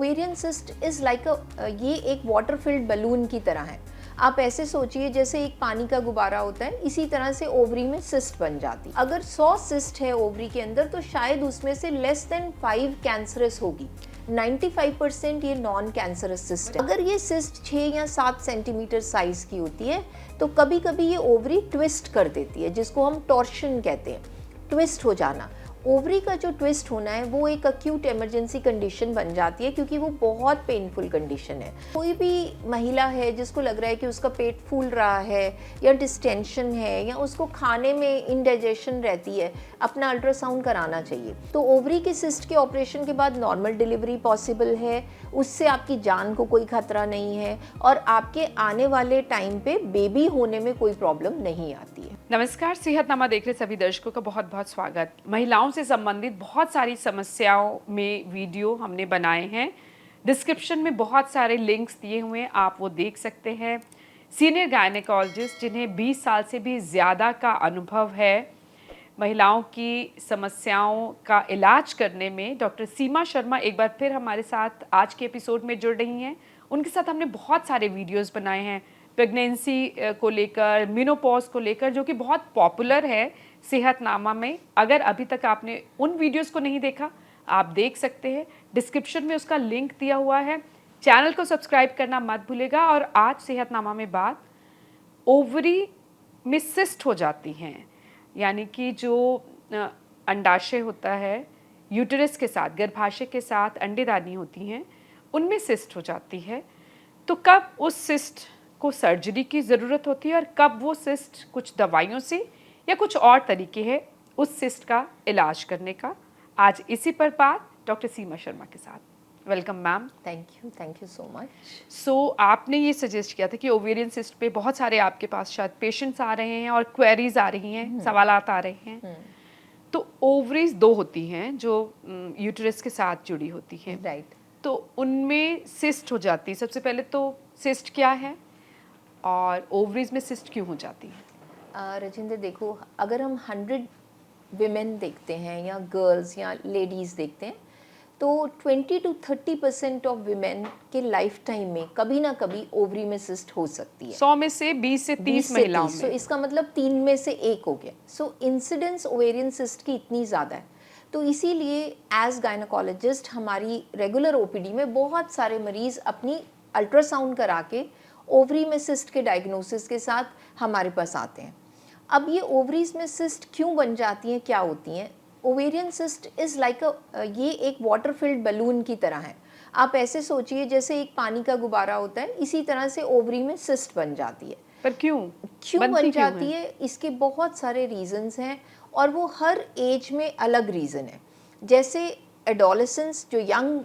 Ovarian cyst is like ये एक water field balloon की तरह है। आप ऐसे सोचिए जैसे एक पानी का गुब्बारा होता है, इसी तरह से ओवरी में सिस्ट बन जाती है। अगर 100 सिस्ट है ओवरी के अंदर तो शायद उसमें से लेस देन 5 कैंसरस होगी। 95% ये नॉन कैंसरस सिस्ट है। अगर ये सिस्ट 6 या 7 सेंटीमीटर साइज की होती है तो कभी कभी ये ओवरी ट्विस्ट कर देती है, जिसको हम टॉर्शन कहते हैं, ट्विस्ट हो जाना। ओवरी का जो ट्विस्ट होना है वो एक अक्यूट इमरजेंसी कंडीशन बन जाती है, क्योंकि वो बहुत पेनफुल कंडीशन है। कोई भी महिला है जिसको लग रहा है कि उसका पेट फूल रहा है या डिस्टेंशन है या उसको खाने में इंडाइजेशन रहती है, अपना अल्ट्रासाउंड कराना चाहिए। तो ओवरी के सिस्ट के ऑपरेशन के बाद नॉर्मल डिलीवरी पॉसिबल है, उससे आपकी जान को कोई खतरा नहीं है और आपके आने वाले टाइम पे बेबी होने में कोई प्रॉब्लम नहीं आती है। नमस्कार, सेहतनामा देख रहे सभी दर्शकों का बहुत बहुत स्वागत। महिलाओं से संबंधित बहुत सारी समस्याओं में वीडियो हमने बनाए हैं। डिस्क्रिप्शन में बहुत सारे लिंक्स दिए हुए हैं, आप वो देख सकते हैं। सीनियर गायनेकोलॉजिस्ट जिन्हें 20 साल से भी ज़्यादा का अनुभव है महिलाओं की समस्याओं का इलाज करने में, डॉक्टर सीमा शर्मा एक बार फिर हमारे साथ आज के एपिसोड में जुड़ रही हैं। उनके साथ हमने बहुत सारे वीडियोज़ बनाए हैं प्रेगनेंसी को लेकर, मेनोपॉज को लेकर, जो कि बहुत पॉपुलर है सेहतनामा में। अगर अभी तक आपने उन वीडियोस को नहीं देखा, आप देख सकते हैं, डिस्क्रिप्शन में उसका लिंक दिया हुआ है। चैनल को सब्सक्राइब करना मत भूलेगा। और आज सेहतनामा में बात ओवरी में सिस्ट हो जाती हैं, यानी कि जो अंडाशय होता है, यूटेरस के साथ, गर्भाशय के साथ अंडेदानी होती हैं, उनमें सिस्ट हो जाती है। तो कब उस सिस्ट को सर्जरी की ज़रूरत होती है और कब वो सिस्ट कुछ दवाइयों से या कुछ और तरीके हैं उस सिस्ट का इलाज करने का, आज इसी पर बात डॉक्टर सीमा शर्मा के साथ। Welcome ma'am. Thank you so much. So आपने ये सजेस्ट किया था कि ओवेरियन सिस्ट पे बहुत सारे आपके पास शायद पेशेंट्स आ रहे हैं और क्वेरीज आ रही हैं, सवालात आ रहे हैं। तो ओवरीज 2 होती हैं जो यूटेरस के साथ जुड़ी होती हैं, राइट। तो उनमें सिस्ट हो जाती है। सबसे पहले तो सिस्ट क्या है और ओवरीज में सिस्ट क्यों हो जाती है? राजेंद्र, देखो, अगर हम 100 विमेन देखते हैं या गर्ल्स या लेडीज़ देखते हैं तो 20 to 30% ऑफ विमेन के लाइफ टाइम में कभी ना कभी ओवरी में सिस्ट हो सकती है। 100 में से 20 से 30 महिलाओं में। तो इसका मतलब 3 में से 1 हो गया। सो इंसिडेंस ओवेरियन सिस्ट की इतनी ज़्यादा है, तो इसीलिए एज गायनेकोलॉजिस्ट हमारी रेगुलर ओपीडी में बहुत सारे मरीज़ अपनी अल्ट्रासाउंड करा के ओवरी में सिस्ट के डायग्नोसिस के साथ हमारे पास आते हैं। अब ये ओवरीज में सिस्ट क्यों बन जाती हैं, क्या होती हैं? ओवेरियन सिस्ट इज़ लाइक ये एक वाटर फिल्ड बलून की तरह है। आप ऐसे सोचिए जैसे एक पानी का गुब्बारा होता है, इसी तरह से ओवरी में सिस्ट बन जाती है। पर क्यों बन जाती है? इसके बहुत सारे रीजंस हैं और वो हर एज में अलग रीज़न है। जैसे एडोलेसेंस, जो यंग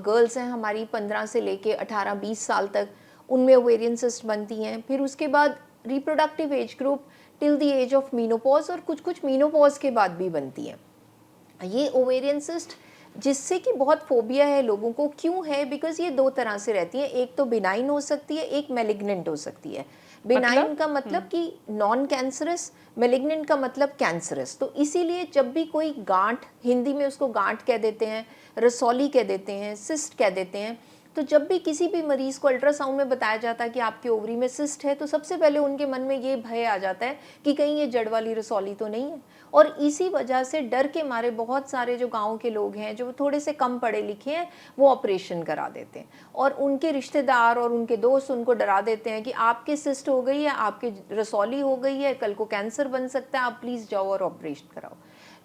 गर्ल्स हैं हमारी 15 से लेके 18-20 साल तक, उनमें ओवेरियन सिस्ट बनती हैं। फिर उसके बाद reproductive age group till the age of menopause, और कुछ मीनोपॉज के बाद भी बनती हैं ये ओवेरियन सिस्ट, जिससे कि बहुत फोबिया है लोगों को। क्यों है? बिकॉज ये 2 तरह से रहती है। एक तो बिनाइन हो सकती है, एक मेलिग्नेंट हो सकती है। बिनाइन का मतलब कि नॉन कैंसरस, मेलिग्नेंट का मतलब कैंसरस। तो इसीलिए जब भी कोई गांठ, हिंदी में उसको गांठ कह देते हैं, रसौली कह देते हैं, सिस्ट कह देते हैं, तो जब भी किसी भी मरीज को अल्ट्रासाउंड में बताया जाता है कि आपके ओवरी में सिस्ट है, तो सबसे पहले उनके मन में ये भय आ जाता है कि कहीं ये जड़ वाली रसौली तो नहीं है। और इसी वजह से डर के मारे बहुत सारे जो गांव के लोग हैं, जो थोड़े से कम पढ़े लिखे हैं, वो ऑपरेशन करा देते हैं और उनके रिश्तेदार और उनके दोस्त उनको डरा देते हैं कि आपके सिस्ट हो गई है, आपके रसौली हो गई है, कल को कैंसर बन सकता है, आप प्लीज़ जाओ और ऑपरेशन कराओ।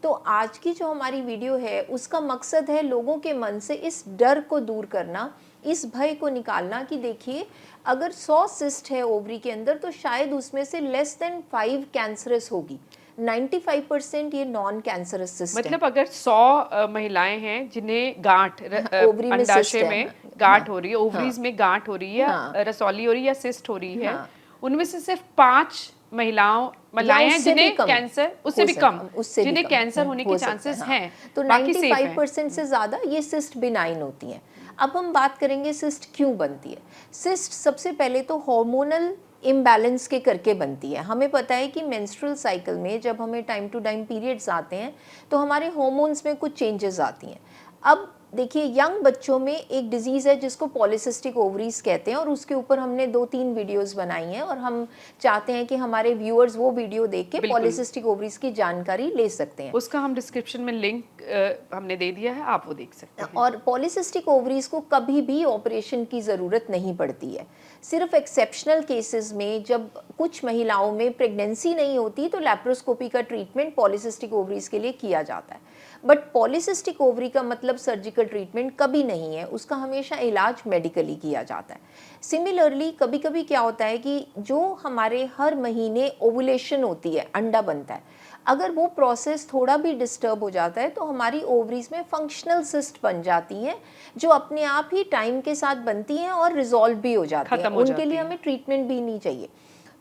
तो आज की जो हमारी वीडियो है उसका मकसद है लोगों के मन से इस डर को दूर करना, इस भय को निकालना कि देखिए, अगर 100 सिस्ट है ओवरी के अंदर तो शायद उसमें से लेस देन 5 कैंसरस होगी। 95% ये नॉन कैंसरस सिस्ट है। मतलब अगर 100 महिलाएं हैं जिन्हें गांठ ओवरी में अंडाशय में गांठ हो रही है, ओवरीज में गांठ हो रही है, रसौली हो रही है या सिस्ट हो रही है, उनमें से सिर्फ 5 महिलाएं हैं जिन्हें कैंसर, उससे भी कम, जिन्हें कैंसर होने के चांसेस हैं। तो 95% से ज़्यादा ये सिस्ट बिनाइन होती हैं। अब हम बात करेंगे सिस्ट क्यों बनती है। सिस्ट सबसे पहले तो हार्मोनल इम्बैलेंस के करके बनती है। हमें पता है कि मेंस्ट्रुअल साइकिल में जब हमें टाइम टू टाइम पीरियड्स आते हैं तो हमारे हार्मोन्स में कुछ चेंजेस आती हैं। अब देखिए यंग बच्चों में एक डिजीज़ है जिसको पॉलीसिस्टिक ओवरीज कहते हैं, और उसके ऊपर हमने 2-3 वीडियोस बनाई हैं, और हम चाहते हैं कि हमारे व्यूअर्स वो वीडियो देख के बिल्कुल। पॉलीसिस्टिक ओवरीज की जानकारी ले सकते हैं। उसका हम डिस्क्रिप्शन में लिंक हमने दे दिया है, आप वो देख सकते हैं। और पॉलीसिस्टिक ओवरीज को कभी भी ऑपरेशन की ज़रूरत नहीं पड़ती है। सिर्फ एक्सेप्शनल केसेस में जब कुछ महिलाओं में प्रेगनेंसी नहीं होती तो लैप्रोस्कोपी का ट्रीटमेंट पॉलीसिस्टिक ओवरीज के लिए किया जाता है। बट पॉलीसिस्टिक ओवरी का मतलब सर्जिकल ट्रीटमेंट कभी नहीं है, उसका हमेशा इलाज मेडिकली किया जाता है। सिमिलरली कभी कभी क्या होता है कि जो हमारे हर महीने ओवुलेशन होती है, अंडा बनता है, अगर वो प्रोसेस थोड़ा भी डिस्टर्ब हो जाता है तो हमारी ओवरीज में फंक्शनल सिस्ट बन जाती हैं, जो अपने आप ही टाइम के साथ बनती हैं और रिजॉल्व भी हो जाती हैं। उनके लिए हमें ट्रीटमेंट भी नहीं चाहिए।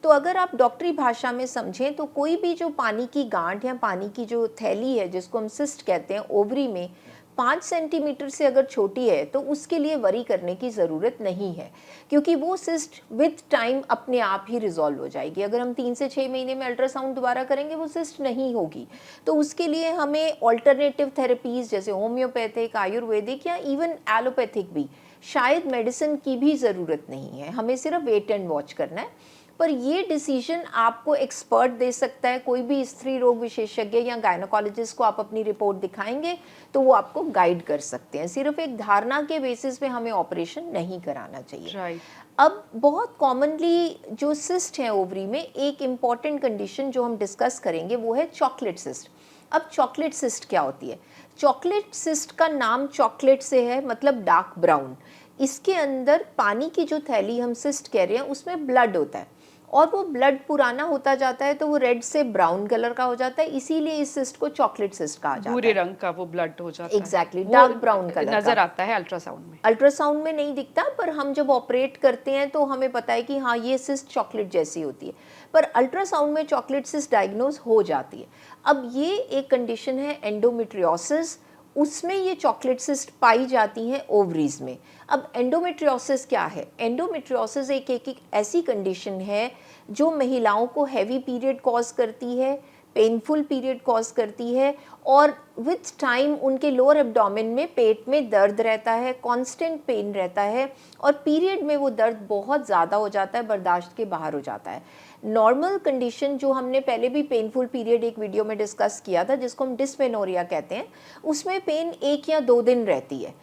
तो अगर आप डॉक्टरी भाषा में समझें तो कोई भी जो पानी की गांठ या पानी की जो थैली है, जिसको हम सिस्ट कहते हैं, ओवरी में 5 सेंटीमीटर से अगर छोटी है तो उसके लिए वरी करने की ज़रूरत नहीं है, क्योंकि वो सिस्ट विद टाइम अपने आप ही रिजॉल्व हो जाएगी। अगर हम 3 से 6 महीने में अल्ट्रासाउंड दोबारा करेंगे वो सिस्ट नहीं होगी। तो उसके लिए हमें ऑल्टरनेटिव थेरेपीज़ जैसे होम्योपैथिक, आयुर्वेदिक या इवन एलोपैथिक भी, शायद मेडिसिन की भी ज़रूरत नहीं है, हमें सिर्फ वेट एंड वॉच करना है। पर ये डिसीजन आपको एक्सपर्ट दे सकता है। कोई भी स्त्री रोग विशेषज्ञ या गायनोकोलॉजिस्ट को आप अपनी रिपोर्ट दिखाएंगे तो वो आपको गाइड कर सकते हैं। सिर्फ एक धारणा के बेसिस पे हमें ऑपरेशन नहीं कराना चाहिए। अब बहुत कॉमनली जो सिस्ट है ओवरी में, एक इम्पॉर्टेंट कंडीशन जो हम डिस्कस करेंगे वो है चॉकलेट सिस्ट। अब चॉकलेट सिस्ट क्या होती है? चॉकलेट सिस्ट का नाम चॉकलेट से है, मतलब डार्क ब्राउन। इसके अंदर पानी की जो थैली हम सिस्ट कह रहे हैं उसमें ब्लड होता है, और वो ब्लड पुराना होता जाता है तो वो रेड से ब्राउन कलर का हो जाता है, इसीलिए इस सिस्ट को चॉकलेट सिस्ट कहा जाता है। भूरे रंग का वो ब्लड हो जाता है। एग्जैक्टली, डार्क ब्राउन कलर नजर आता है अल्ट्रासाउंड में। अल्ट्रासाउंड में नहीं दिखता, पर हम जब ऑपरेट करते हैं तो हमें पता है कि हाँ ये सिस्ट चॉकलेट जैसी होती है, पर अल्ट्रासाउंड में चॉकलेट सिस्ट डायग्नोज हो जाती है। अब ये एक कंडीशन है एंडोमेट्रियोसिस, उसमें ये चॉकलेट सिस्ट पाई जाती हैं ओवरीज में। अब एंडोमेट्रियोसिस क्या है? एंडोमेट्रियोसिस एक ऐसी कंडीशन है जो महिलाओं को हैवी पीरियड कॉज करती है, पेनफुल पीरियड कॉज करती है, और विथ टाइम उनके लोअर एब्डोमेन में, पेट में दर्द रहता है, कांस्टेंट पेन रहता है, और पीरियड में वो दर्द बहुत ज़्यादा हो जाता है, बर्दाश्त के बाहर हो जाता है। नॉर्मल कंडीशन जो हमने पहले भी पेनफुल पीरियड एक वीडियो में डिस्कस किया था, जिसको हम डिस्मेनोरिया कहते हैं, उसमें पेन 1 या 2 दिन रहती है।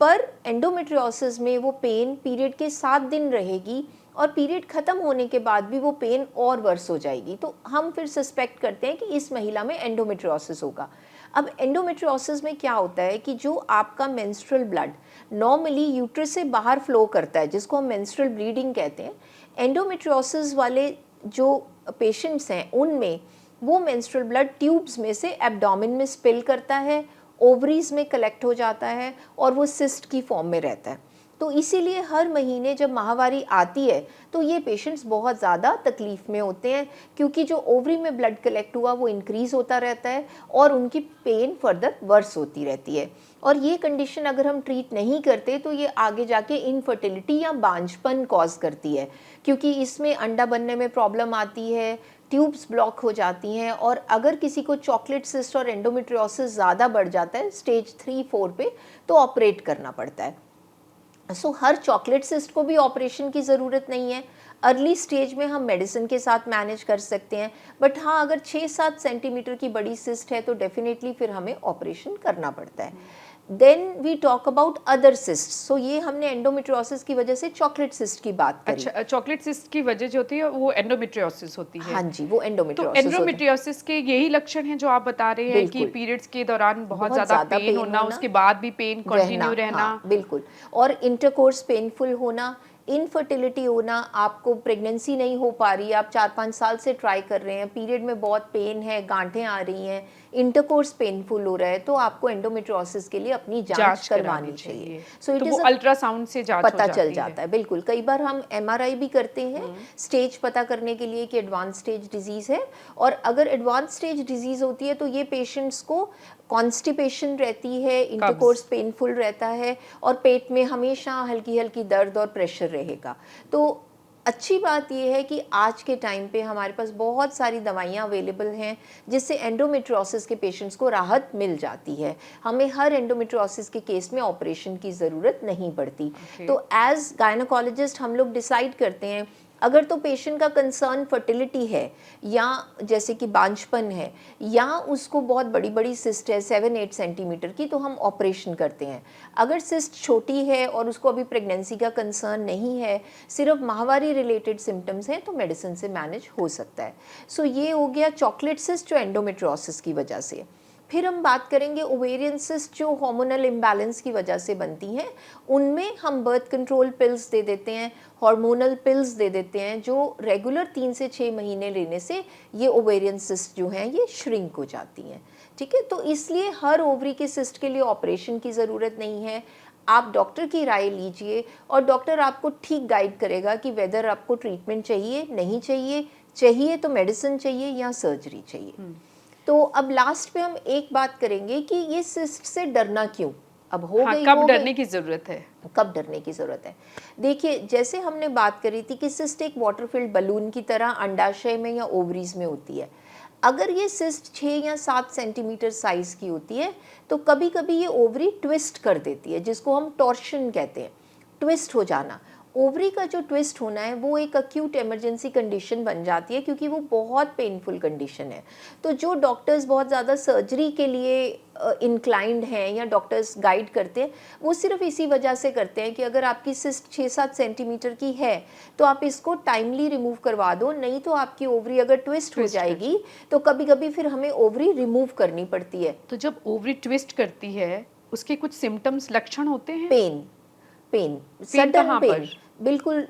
पर एंडोमेट्रियोसिस में वो पेन पीरियड के 7 दिन रहेगी, और पीरियड ख़त्म होने के बाद भी वो पेन और वर्स हो जाएगी। तो हम फिर सस्पेक्ट करते हैं कि इस महिला में एंडोमेट्रियोसिस होगा। अब एंडोमेट्रियोसिस में क्या होता है कि जो आपका मेंस्ट्रुअल ब्लड नॉर्मली यूट्रस से बाहर फ्लो करता है, जिसको हम मेंस्ट्रुअल ब्लीडिंग कहते हैं, एंडोमेट्रियोसिस वाले जो पेशेंट्स हैं उनमें वो मेंस्ट्रुअल ब्लड ट्यूब्स में से एब्डोमेन में स्पिल करता है, ओवरीज में कलेक्ट हो जाता है, और वो सिस्ट की फॉर्म में रहता है। तो इसीलिए हर महीने जब माहवारी आती है तो ये पेशेंट्स बहुत ज़्यादा तकलीफ़ में होते हैं, क्योंकि जो ओवरी में ब्लड कलेक्ट हुआ वो इंक्रीज़ होता रहता है और उनकी पेन फर्दर वर्स होती रहती है। और ये कंडीशन अगर हम ट्रीट नहीं करते तो ये आगे जाके इनफर्टिलिटी या बांझपन कॉज करती है, क्योंकि इसमें अंडा बनने में प्रॉब्लम आती है, ट्यूब्स ब्लॉक हो जाती हैं, और अगर किसी को चॉकलेट सिस्ट और एंडोमेट्रियोसिस ज़्यादा बढ़ जाता है स्टेज 3-4 पे, तो ऑपरेट करना पड़ता है। हर चॉकलेट सिस्ट को भी ऑपरेशन की ज़रूरत नहीं है। अर्ली स्टेज में हम मेडिसिन के साथ मैनेज कर सकते हैं, बट हाँ अगर 6-7 सेंटीमीटर की बड़ी सिस्ट है तो डेफिनेटली फिर हमें ऑपरेशन करना पड़ता है। Then we talk about other cyst. So ये हमने एंडोमेट्रियोसिस की वजह से चॉकलेट सिस्ट की बात करी। अच्छा, चॉकलेट सिस्ट की वजह जो होती है वो एंडोमेट्रियोसिस होती है। हाँ जी, वो एंडोमेट्रियोसिस। तो एंडोमेट्रियोसिस के यही लक्षण हैं जो आप बता रहे हैं कि पीरियड्स के दौरान बहुत ज़्यादा पेन होना, उसके बाद भी पेन कंटिन्यू रहना। हाँ, बिल्कुल। और इंटरकोर्स पेनफुल होना, इनफर्टिलिटी होना, आपको प्रेगनेंसी नहीं हो पा रही है, आप 4-5 साल से ट्राई कर रहे हैं, पीरियड में बहुत पेन है, गांठें आ रही हैं, इंटरकोर्स पेनफुल हो रहा है, तो आपको एंडोमेट्रियोसिस के लिए अपनी जांच करवानी चाहिए। सो तो वो अल्ट्रासाउंड से जांच पता चल जाता है। बिल्कुल, कई बार हम MRI भी करते हैं स्टेज पता करने के लिए कि एडवांस स्टेज डिजीज़ है, और अगर एडवांस स्टेज डिजीज़ होती है तो ये पेशेंट्स को कॉन्स्टिपेशन रहती है, इंटरकोर्स पेनफुल रहता है, और पेट में हमेशा हल्की हल्की दर्द और प्रेशर रहेगा। तो अच्छी बात यह है कि आज के टाइम पे हमारे पास बहुत सारी दवाइयाँ अवेलेबल हैं जिससे एंडोमेट्रियोसिस के पेशेंट्स को राहत मिल जाती है। हमें हर एंडोमेट्रियोसिस के केस में ऑपरेशन की ज़रूरत नहीं पड़ती। तो एज गायनोकोलॉजिस्ट हम लोग डिसाइड करते हैं, अगर तो पेशेंट का कंसर्न फर्टिलिटी है या जैसे कि बांझपन है या उसको बहुत बड़ी बड़ी सिस्ट है 7-8 सेंटीमीटर की, तो हम ऑपरेशन करते हैं। अगर सिस्ट छोटी है और उसको अभी प्रेगनेंसी का कंसर्न नहीं है, सिर्फ माहवारी रिलेटेड सिम्टम्स हैं, तो मेडिसिन से मैनेज हो सकता है। सो ये हो गया चॉकलेट सिस्ट जो एंडोमेट्रियोसिस की वजह से। फिर हम बात करेंगे ओवेरियन सिस्ट जो हार्मोनल इम्बैलेंस की वजह से बनती हैं। उनमें हम बर्थ कंट्रोल पिल्स दे देते हैं, हार्मोनल पिल्स दे देते हैं, जो रेगुलर 3 से 6 महीने लेने से ये ओवेरियन सिस्ट जो हैं ये श्रिंक हो जाती हैं। ठीक है, तो इसलिए हर ओवरी के सिस्ट के लिए ऑपरेशन की ज़रूरत नहीं है। आप डॉक्टर की राय लीजिए और डॉक्टर आपको ठीक गाइड करेगा कि वेदर आपको ट्रीटमेंट चाहिए, नहीं चाहिए, चाहिए तो मेडिसिन चाहिए या सर्जरी चाहिए। तो अब लास्ट पे हम एक बात करेंगे कि ये सिस्ट से डरना क्यों। अब हो गई, कब डरने की जरूरत है? कब डरने की ज़रूरत है? देखिए, जैसे हमने बात करी थी कि सिस्ट एक वाटर फिल्ड बलून की तरह अंडाशय में या ओवरीज में होती है। अगर ये सिस्ट 6 या 7 सेंटीमीटर साइज़ की होती है तो कभी कभी ये ओवरी ट्विस्ट कर देती है, जिसको हम टॉर्शन कहते हैं, ट्विस्ट हो जाना। ओवरी का जो ट्विस्ट होना है वो एक अक्यूट इमरजेंसी कंडीशन बन जाती है, क्योंकि वो बहुत पेनफुल कंडीशन है। तो जो डॉक्टर्स बहुत ज़्यादा सर्जरी के लिए इंक्लाइंड हैं या डॉक्टर्स गाइड करते हैं, वो सिर्फ इसी वजह से करते हैं कि अगर आपकी सिस्ट 6-7 सेंटीमीटर की है तो आप इसको टाइमली रिमूव करवा दो, नहीं तो आपकी ओवरी अगर ट्विस्ट हो जाएगी तो कभी कभी फिर हमें ओवरी रिमूव करनी पड़ती है। तो जब ओवरी ट्विस्ट करती है उसके कुछ सिम्टम्स, लक्षण होते हैं? पेन, सडन पेन, बिल्कुल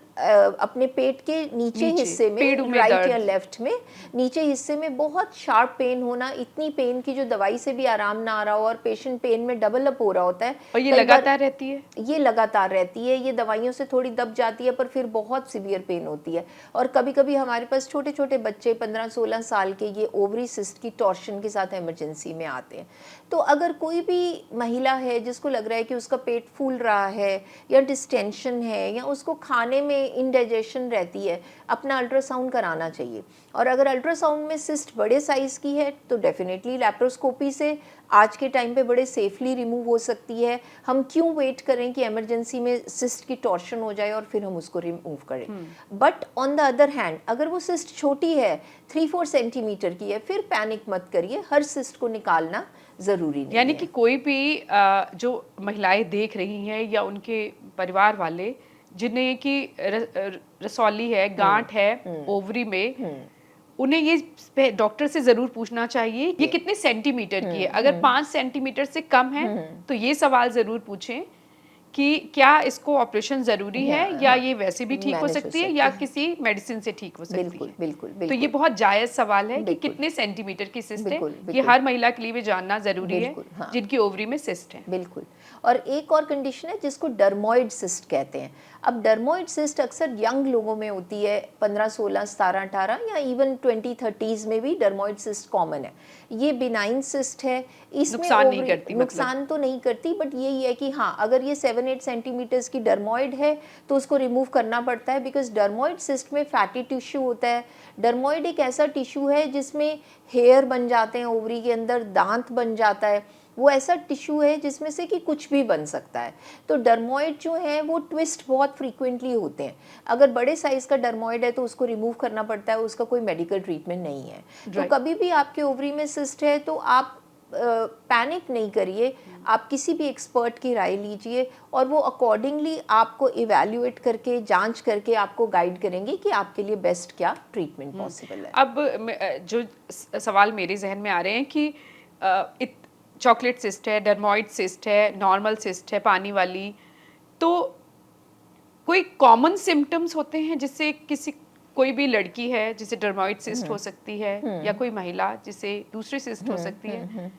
अपने पेट के नीचे हिस्से में, राइट या लेफ्ट में, नीचे हिस्से में बहुत शार्प पेन होना, इतनी पेन की जो दवाई से भी आराम ना आ रहा हो और पेशेंट पेन में डबल अप हो रहा होता है। और ये लगातार रहती है? ये लगातार रहती है, ये दवाइयों से थोड़ी दब जाती है पर फिर बहुत सीवियर पेन होती है। और कभी कभी हमारे पास छोटे छोटे बच्चे 15-16 साल के ये ओवरी सिस्ट की टॉर्शन के साथ इमरजेंसी में आते हैं। तो अगर कोई भी महिला है जिसको लग रहा है कि उसका पेट फूल रहा है या डिस्टेंशन है या उसको खाने में इंडाइजेशन रहती है, अपना अल्ट्रासाउंड कराना चाहिए। और अगर अल्ट्रासाउंड में सिस्ट बड़े साइज़ की है तो डेफिनेटली लैप्रोस्कोपी से आज के टाइम पे बड़े सेफली रिमूव हो सकती है। हम क्यों वेट करें कि इमरजेंसी में सिस्ट की टॉर्शन हो जाए और फिर हम उसको रिमूव करें। But on the other hand अगर वो सिस्ट छोटी है, 3-4 सेंटीमीटर की है, फिर पैनिक मत करिए, हर सिस्ट को निकालना ज़रूरी नहीं है। यानी कि कोई भी जो महिलाएं देख रही हैं या उनके परिवार वाले जिन्हें कि रसौली है, गांठ है ओवरी में, उन्हें ये डॉक्टर से जरूर पूछना चाहिए ये कितने सेंटीमीटर की है। अगर 5 सेंटीमीटर से कम है तो ये सवाल जरूर पूछें कि क्या इसको ऑपरेशन जरूरी है या ये वैसे भी ठीक हो सकती है या किसी मेडिसिन से ठीक हो सकती है। बिल्कुल बिल्कुल। तो ये बहुत जायज सवाल है कि कितने सेंटीमीटर की सिस्ट है, ये हर महिला के लिए भी जानना जरूरी है जिनकी ओवरी में सिस्ट है। बिल्कुल। और एक और कंडीशन है जिसको डर्मोइड सिस्ट कहते हैं। अब डर्मोइड सिस्ट अक्सर यंग लोगों में होती है, 15, 16, 17, 18 या इवन 20-30s में भी डर्मोइड सिस्ट कॉमन है। ये बिनाइन सिस्ट है, इसमें नुकसान नहीं करती, नुकसान तो नहीं करती, बट यही है कि हाँ, अगर ये 7-8 सेंटीमीटर्स की डर्मोइड है तो उसको रिमूव करना पड़ता है, बिकॉज डर्मोइड सिस्ट में फैटी टिश्यू होता है। डर्मोइड एक ऐसा टिश्यू है जिसमें हेयर बन जाते हैं, ओवरी के अंदर दांत बन जाता है, वो ऐसा टिश्यू है जिसमें से कि कुछ भी बन सकता है। तो डर्मोइड जो है वो ट्विस्ट बहुत फ्रीक्वेंटली होते हैं। अगर बड़े साइज का डर्मोइड है तो उसको रिमूव करना पड़ता है, उसका कोई मेडिकल ट्रीटमेंट नहीं है। तो कभी भी आपके ओवरी में सिस्ट है तो आप पैनिक नहीं करिए, आप किसी भी एक्सपर्ट की राय लीजिए और वो अकॉर्डिंगली आपको इवैल्यूएट करके, जांच करके आपको गाइड करेंगे कि आपके लिए बेस्ट क्या ट्रीटमेंट पॉसिबल है। अब जो सवाल मेरे जहन में आ रहे हैं कि चॉकलेट सिस्ट है, डर्मोइड सिस्ट है, नॉर्मल सिस्ट है पानी वाली, तो कोई कॉमन सिम्टम्स होते हैं जिससे कोई भी लड़की है जिसे डर्मोइड सिस्ट हो सकती है या कोई महिला जिसे दूसरी सिस्ट हो सकती है,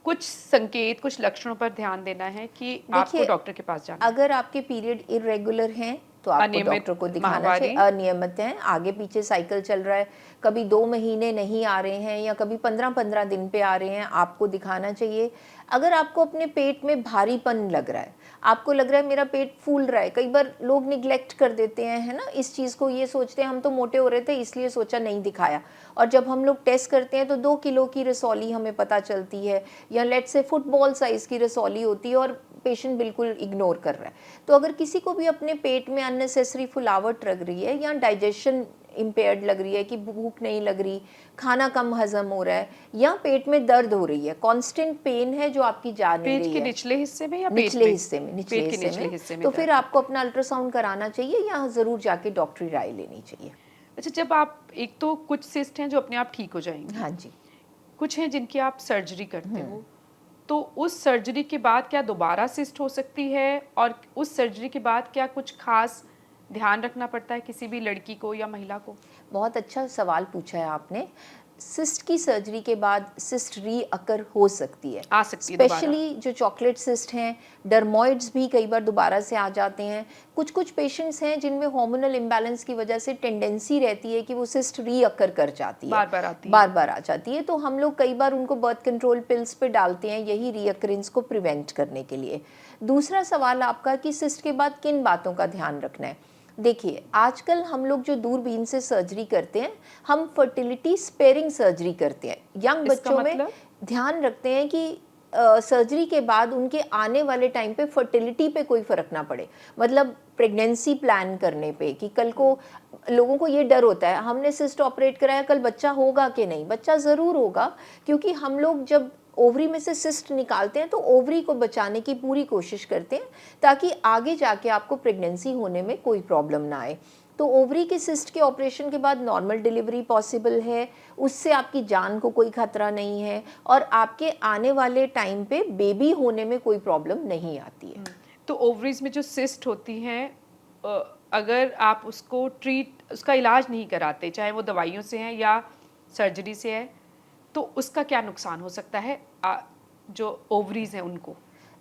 कुछ संकेत, कुछ लक्षणों पर ध्यान देना है कि आपको डॉक्टर के पास जाना। अगर आपके पीरियड इरेगुलर हैं तो आपको डॉक्टर को दिखाना चाहिए। अनियमित हैं, आगे पीछे साइकिल चल रहा है, कभी 2 महीने नहीं आ रहे हैं या कभी 15-15 दिन पे आ रहे हैं, आपको दिखाना चाहिए। अगर आपको अपने पेट में भारीपन लग रहा है, आपको लग रहा है मेरा पेट फूल रहा है, कई बार लोग निग्लेक्ट कर देते हैं, है ना, इस चीज़ को, ये सोचते हैं हम तो मोटे हो रहे थे इसलिए सोचा नहीं दिखाया, और जब हम लोग टेस्ट करते हैं तो 2 किलो की रसौली हमें पता चलती है, या लेट से फुटबॉल साइज़ की रसौली होती है और पेशेंट बिल्कुल इग्नोर कर रहा है। तो अगर किसी को भी अपने पेट में अननेसेसरी फुलावट लग रही है, या डाइजेशन इम्पेयर्ड लग रही है कि भूख नहीं लग रही, खाना कम हजम हो रहा है, या पेट में दर्द हो रही है, कांस्टेंट पेन है जो आपकी जा नहीं पेट रही के है, निचले हिस्से में या पेट निचले में? हिस्से में, निचले पेट के हिस्से निचले में, हिस्से में तो दर्द फिर है। आपको अपना अल्ट्रासाउंड कराना चाहिए, या ज़रूर जाके डॉक्टरी राय लेनी चाहिए। अच्छा, जब आप, एक तो कुछ सिस्ट हैं जो अपने आप ठीक हो जाएंगी, हाँ जी। कुछ हैं जिनकी आप सर्जरी करते हो, तो उस सर्जरी के बाद क्या दोबारा सिस्ट हो सकती है, और उस सर्जरी के बाद क्या कुछ खास ध्यान रखना पड़ता है किसी भी लड़की को या महिला को? बहुत अच्छा सवाल पूछा है आपने। सिस्ट की सर्जरी के बाद सिस्ट री अकर हो सकती है, आ सकती है दोबारा। स्पेशली जो चॉकलेट सिस्ट हैं, डर्मोइड्स भी कई बार दोबारा से आ जाते हैं। कुछ कुछ पेशेंट्स हैं जिनमें हार्मोनल इम्बैलेंस की वजह से टेंडेंसी रहती है कि वो सिस्ट री अकर कर जाती है, बार बार आती है। बार बार आ जाती है, तो हम लोग कई बार उनको बर्थ कंट्रोल पिल्स पे डालते हैं यही रीअकरेंस को प्रिवेंट करने के लिए। दूसरा सवाल आपका कि सिस्ट के बाद किन बातों का ध्यान रखना है। देखिए, आजकल हम लोग जो दूरबीन से सर्जरी करते हैं, हम फर्टिलिटी स्पेयरिंग सर्जरी करते हैं। यंग इसका बच्चों में मतलब? ध्यान रखते हैं कि सर्जरी के बाद उनके आने वाले टाइम पे फर्टिलिटी पे कोई फर्क ना पड़े, मतलब प्रेगनेंसी प्लान करने पे, कि कल को लोगों को ये डर होता है हमने सिस्ट ऑपरेट कराया, कल बच्चा होगा कि नहीं। बच्चा ज़रूर होगा, क्योंकि हम लोग जब ओवरी में से सिस्ट निकालते हैं तो ओवरी को बचाने की पूरी कोशिश करते हैं, ताकि आगे जाके आपको प्रेगनेंसी होने में कोई प्रॉब्लम ना आए। तो ओवरी के सिस्ट के ऑपरेशन के बाद नॉर्मल डिलीवरी पॉसिबल है, उससे आपकी जान को कोई खतरा नहीं है, और आपके आने वाले टाइम पे बेबी होने में कोई प्रॉब्लम नहीं आती है। तो ओवरीज में जो सिस्ट होती हैं, अगर आप उसको उसका इलाज नहीं कराते, चाहे वो दवाइयों से है या सर्जरी से है, तो उसका क्या नुकसान हो सकता है जो ओवरीज हैं उनको?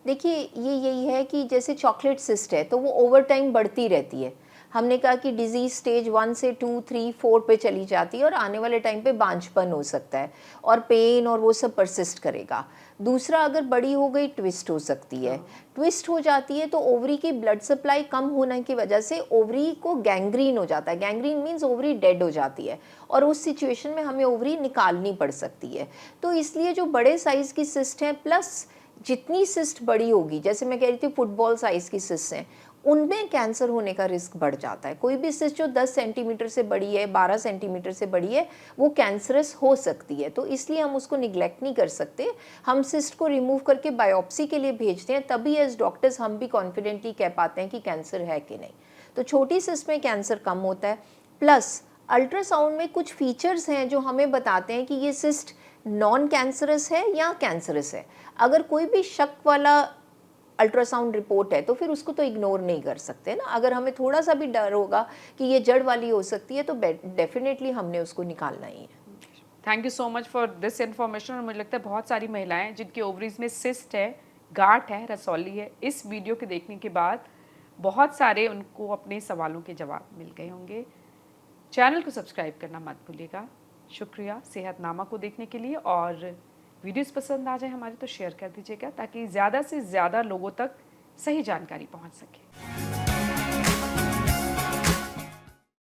देखिए, ये यही है कि जैसे चॉकलेट सिस्ट है तो वो ओवर टाइम बढ़ती रहती है। हमने कहा कि डिजीज स्टेज 1 से 2, 3, 4 पे चली जाती है, और आने वाले टाइम पे बांझपन हो सकता है, और पेन और वो सब परसिस्ट करेगा। दूसरा, अगर बड़ी हो गई ट्विस्ट हो सकती है। ट्विस्ट हो जाती है तो ओवरी की ब्लड सप्लाई कम होने की वजह से ओवरी को गैंग्रीन हो जाता है। गैंग्रीन मीन्स ओवरी डेड हो जाती है, और उस सिचुएशन में हमें ओवरी निकालनी पड़ सकती है। तो इसलिए जो बड़े साइज़ की सिस्ट हैं, प्लस जितनी सिस्ट बड़ी होगी, जैसे मैं कह रही थी फुटबॉल साइज़ की सिस्ट हैं, उनमें कैंसर होने का रिस्क बढ़ जाता है। कोई भी सिस्ट जो 10 सेंटीमीटर से बड़ी है, 12 सेंटीमीटर से बड़ी है, वो कैंसरस हो सकती है। तो इसलिए हम उसको निगलेक्ट नहीं कर सकते। हम सिस्ट को रिमूव करके बायोप्सी के लिए भेजते हैं, तभी एज डॉक्टर्स हम भी कॉन्फिडेंटली कह पाते हैं कि कैंसर है कि नहीं। तो छोटी सिस्ट में कैंसर कम होता है। प्लस अल्ट्रासाउंड में कुछ फीचर्स हैं जो हमें बताते हैं कि ये सिस्ट नॉन कैंसरस है या कैंसरस है। अगर कोई भी शक वाला अल्ट्रासाउंड रिपोर्ट है तो फिर उसको तो इग्नोर नहीं कर सकते ना। अगर हमें थोड़ा सा भी डर होगा कि ये जड़ वाली हो सकती है तो डेफिनेटली हमने उसको निकालना ही है। Thank you so much for this information. और मुझे लगता है बहुत सारी महिलाएं जिनके ओवरीज में सिस्ट है, गांठ है, रसौली है, इस वीडियो के देखने के बाद बहुत सारे उनको अपने सवालों के जवाब मिल गए होंगे। चैनल को सब्सक्राइब करना मत भूलिएगा। शुक्रिया सेहतनामा को देखने के लिए, और वीडियोस पसंद आ जाए हमारी तो शेयर कर दीजिएगा, ताकि ज़्यादा से ज़्यादा लोगों तक सही जानकारी पहुंच सके।